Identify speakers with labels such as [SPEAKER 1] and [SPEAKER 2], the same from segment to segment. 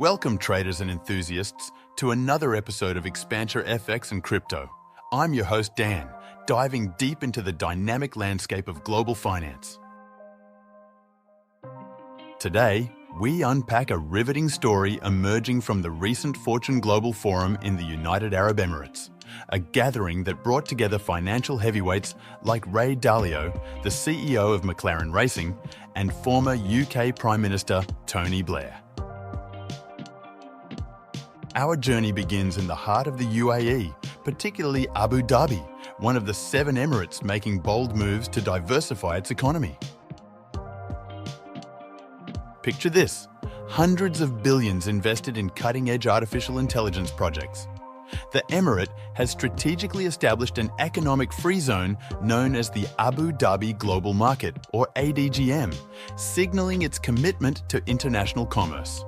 [SPEAKER 1] Welcome traders and enthusiasts to another episode of Expansior FX and Crypto. I'm your host Dan, diving deep into the dynamic landscape of global finance. Today, we unpack a riveting story emerging from the recent Fortune Global Forum in the United Arab Emirates, a gathering that brought together financial heavyweights like Ray Dalio, the CEO of McLaren Racing, and former UK Prime Minister Tony Blair. Our journey begins in the heart of the UAE, particularly Abu Dhabi, one of the 7 Emirates making bold moves to diversify its economy. Picture this: hundreds of billions invested in cutting-edge artificial intelligence projects. The Emirate has strategically established an economic free zone known as the Abu Dhabi Global Market, or ADGM, signaling its commitment to international commerce.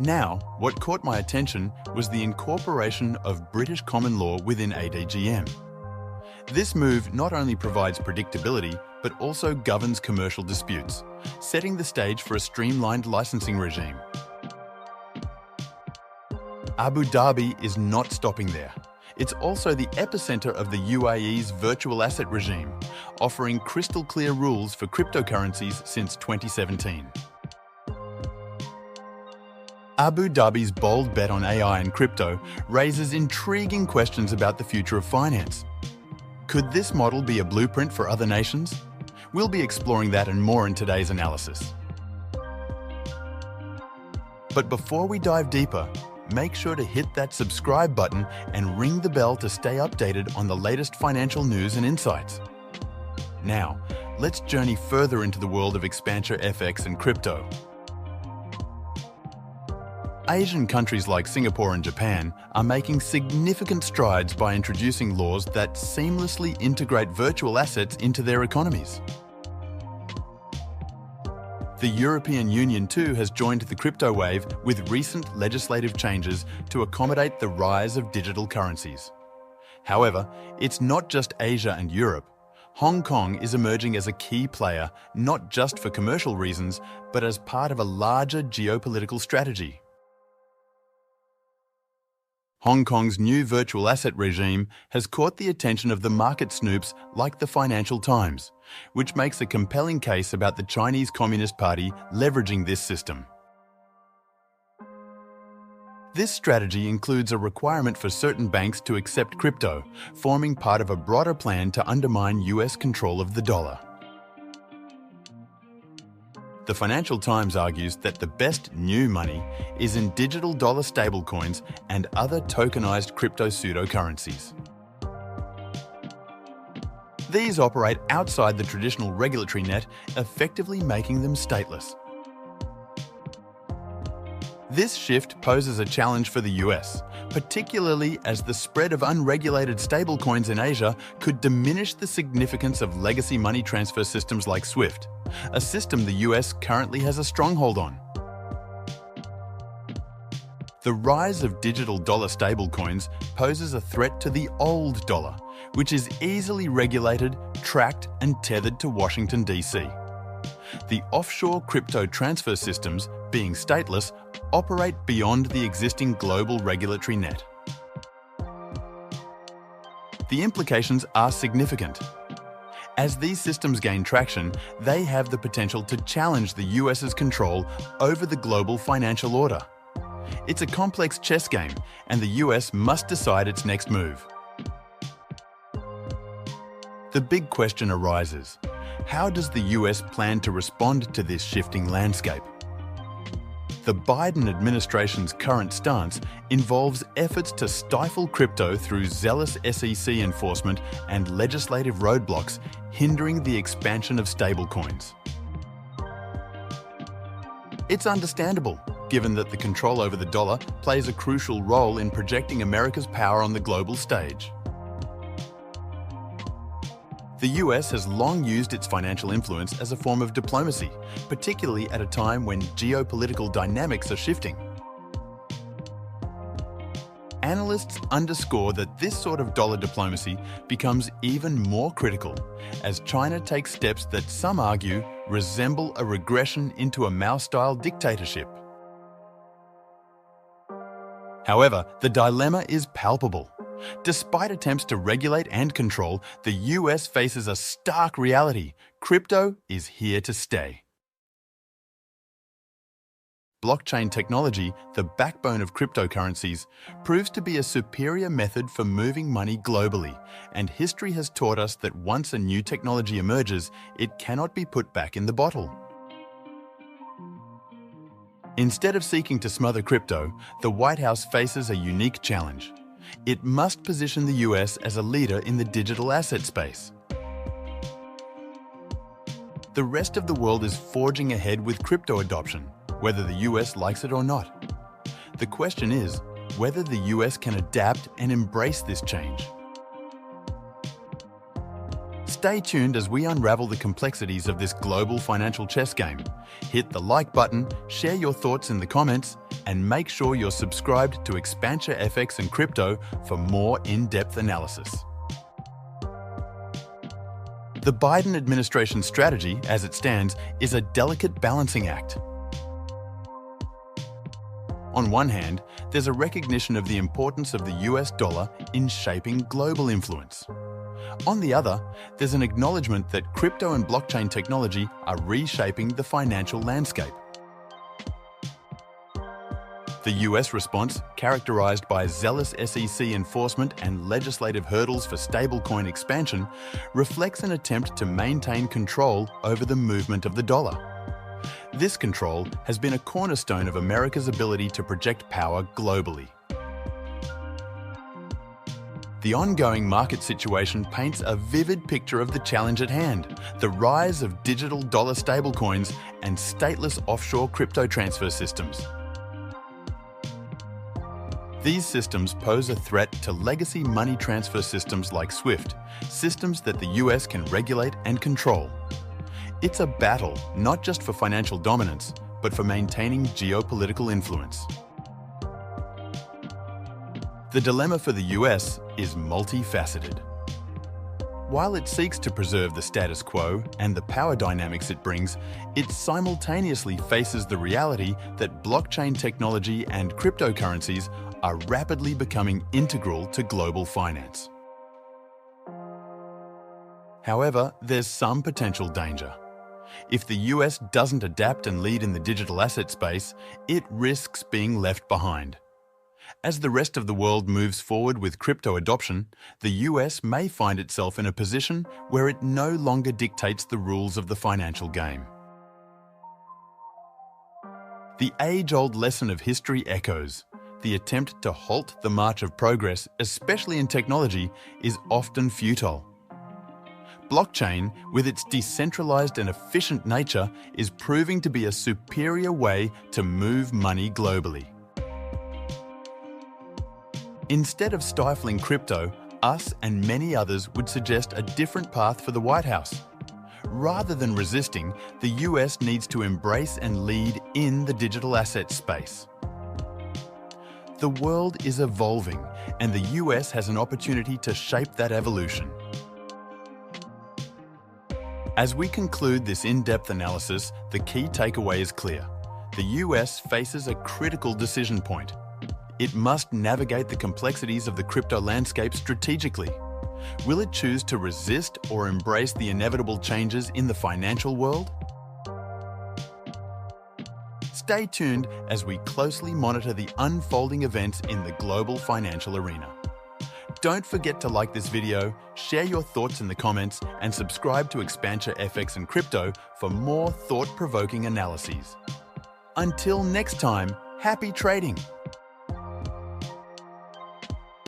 [SPEAKER 1] Now, what caught my attention was the incorporation of British common law within ADGM. This move not only provides predictability, but also governs commercial disputes, setting the stage for a streamlined licensing regime. Abu Dhabi is not stopping there. It's also the epicenter of the UAE's virtual asset regime, offering crystal clear rules for cryptocurrencies since 2017. Abu Dhabi's bold bet on AI and crypto raises intriguing questions about the future of finance. Could this model be a blueprint for other nations? We'll be exploring that and more in today's analysis. But before we dive deeper, make sure to hit that subscribe button and ring the bell to stay updated on the latest financial news and insights. Now, let's journey further into the world of Expansior FX and crypto. Asian countries like Singapore and Japan are making significant strides by introducing laws that seamlessly integrate virtual assets into their economies. The European Union too has joined the crypto wave with recent legislative changes to accommodate the rise of digital currencies. However, it's not just Asia and Europe. Hong Kong is emerging as a key player, not just for commercial reasons, but as part of a larger geopolitical strategy. Hong Kong's new virtual asset regime has caught the attention of the market snoops like the Financial Times, which makes a compelling case about the Chinese Communist Party leveraging this system. This strategy includes a requirement for certain banks to accept crypto, forming part of a broader plan to undermine US control of the dollar. The Financial Times argues that the best new money is in digital dollar stablecoins and other tokenized crypto pseudocurrencies. These operate outside the traditional regulatory net, effectively making them stateless. This shift poses a challenge for the US, particularly as the spread of unregulated stablecoins in Asia could diminish the significance of legacy money transfer systems like SWIFT, a system the US currently has a stronghold on. The rise of digital dollar stablecoins poses a threat to the old dollar, which is easily regulated, tracked, and tethered to Washington, D.C. The offshore crypto transfer systems, being stateless, operate beyond the existing global regulatory net. The implications are significant. As these systems gain traction, they have the potential to challenge the US's control over the global financial order. It's a complex chess game, and the US must decide its next move. The big question arises: how does the US plan to respond to this shifting landscape? The Biden administration's current stance involves efforts to stifle crypto through zealous SEC enforcement and legislative roadblocks, hindering the expansion of stablecoins. It's understandable, given that the control over the dollar plays a crucial role in projecting America's power on the global stage. The US has long used its financial influence as a form of diplomacy, particularly at a time when geopolitical dynamics are shifting. analysts underscore that this sort of dollar diplomacy becomes even more critical as China takes steps that some argue resemble a regression into a Mao-style dictatorship. However, the dilemma is palpable. Despite attempts to regulate and control, the US faces a stark reality: crypto is here to stay. Blockchain technology, the backbone of cryptocurrencies, proves to be a superior method for moving money globally, and history has taught us that once a new technology emerges, it cannot be put back in the bottle. Instead of seeking to smother crypto, the White House faces a unique challenge. It must position the US as a leader in the digital asset space. The rest of the world is forging ahead with crypto adoption, whether the US likes it or not. The question is whether the US can adapt and embrace this change. Stay tuned as we unravel the complexities of this global financial chess game. Hit the like button, share your thoughts in the comments, and make sure you're subscribed to Expansior FX and Crypto for more in-depth analysis. The Biden administration strategy, as it stands, is a delicate balancing act. On one hand, there's a recognition of the importance of the US dollar in shaping global influence. On the other, there's an acknowledgement that crypto and blockchain technology are reshaping the financial landscape. The US response, characterized by zealous SEC enforcement and legislative hurdles for stablecoin expansion, reflects an attempt to maintain control over the movement of the dollar. This control has been a cornerstone of America's ability to project power globally. The ongoing market situation paints a vivid picture of the challenge at hand: the rise of digital dollar stablecoins and stateless offshore crypto transfer systems. These systems pose a threat to legacy money transfer systems like SWIFT, systems that the US can regulate and control. It's a battle not just for financial dominance, but for maintaining geopolitical influence. The dilemma for the US is multifaceted. While it seeks to preserve the status quo and the power dynamics it brings, it simultaneously faces the reality that blockchain technology and cryptocurrencies are rapidly becoming integral to global finance. However, there's some potential danger. If the US doesn't adapt and lead in the digital asset space, it risks being left behind. As the rest of the world moves forward with crypto adoption, the US may find itself in a position where it no longer dictates the rules of the financial game. The age-old lesson of history echoes. The attempt to halt the march of progress, especially in technology, is often futile. Blockchain, with its decentralized and efficient nature, is proving to be a superior way to move money globally. Instead of stifling crypto, us and many others would suggest a different path for the White House. Rather than resisting, the US needs to embrace and lead in the digital asset space. The world is evolving, and the US has an opportunity to shape that evolution. As we conclude this in-depth analysis, the key takeaway is clear. The US faces a critical decision point. It must navigate the complexities of the crypto landscape strategically. Will it choose to resist or embrace the inevitable changes in the financial world? Stay tuned as we closely monitor the unfolding events in the global financial arena. Don't forget to like this video, share your thoughts in the comments, and subscribe to Expansior FX and Crypto for more thought-provoking analyses. Until next time, happy trading!